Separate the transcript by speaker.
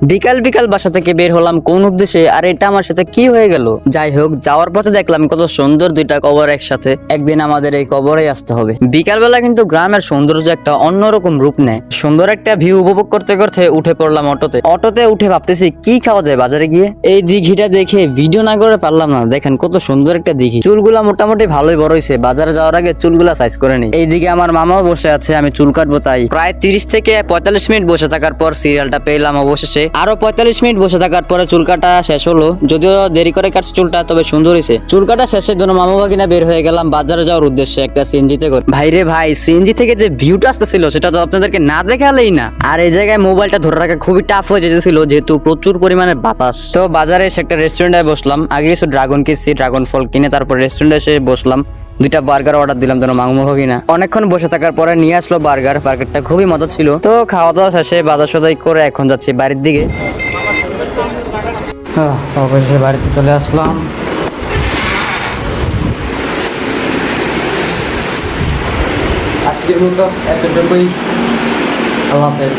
Speaker 1: বিকাল বিকাল বাসা থেকে বের হলাম কোন উদ্দেশ্যে, আর এটা আমার সাথে কি হয়ে গেল? যাই হোক, যাওয়ার পথে দেখলাম কত সুন্দর দুইটা কবর একসাথে। একদিন আমাদের এই কবরে আসতে হবে। বিকাল বেলা কিন্তু গ্রামের সৌন্দর্য একটা অন্যরকম রূপ নেয়। সুন্দর একটা ভিউ উপভোগ করতে করতে উঠে পড়লাম অটোতে উঠে ভাবতেছি কি খাওয়া যায় বাজারে গিয়ে। এই দিঘিটা দেখে ভিডিও না করে পারলাম না। দেখেন কত সুন্দর একটা দিঘি। চুলগুলা মোটামুটি ভালোই বড় হয়েছে। বাজারে যাওয়ার আগে চুলগুলা সাইজ করে নিই। এইদিকে আমার মামাও বসে আছে, আমি চুল কাটবো তাই প্রায় 30 থেকে 45 মিনিট বসে থাকার পর সিরিয়ালটা পেলাম অবশেষে। আরো 45 মিনিট বসে থাকার পরে চুল কাটা শেষ হলো। যদিও দেরি করে কাটছে চুলটা, তবে সুন্দর হয়েছে। চুল কাটা শেষে জন্য মামা বাগিনা বের হয়ে গেলাম বাজারে যাওয়ার উদ্দেশ্যে একটা সিএনজিতে করে। ভাই রে ভাই, সিএনজি থেকে যে ভিউটা আসতেছিল সেটা তো আপনাদেরকে না দেখালেই না। আর এই জায়গায় মোবাইলটা ধরে রাখা খুবই টাফ হয়ে যেতেছিল যেহেতু প্রচুর পরিমাণে বাতাস। তো বাজারে এসে একটা রেস্টুরেন্টে বসলাম। আগে কিছু ড্রাগন কিনছি, ড্রাগন ফল কিনে তারপর রেস্টুরেন্টে এসে বসলাম। দুইটা বার্গার অর্ডার দিলাম যেন মাংমো হোক না। অনেকক্ষণ বসে থাকার পরে নিয়ে আসলো বার্গারটা খুবই মজা ছিল। তো খাওয়া দাওয়া শেষে বাজার সদাই করে এখন যাচ্ছি বাড়ির দিকে। অবশেষে বাড়িতে চলে আসলাম। আজকের মতো এতটুকুই। আল্লাহ হাফেজ।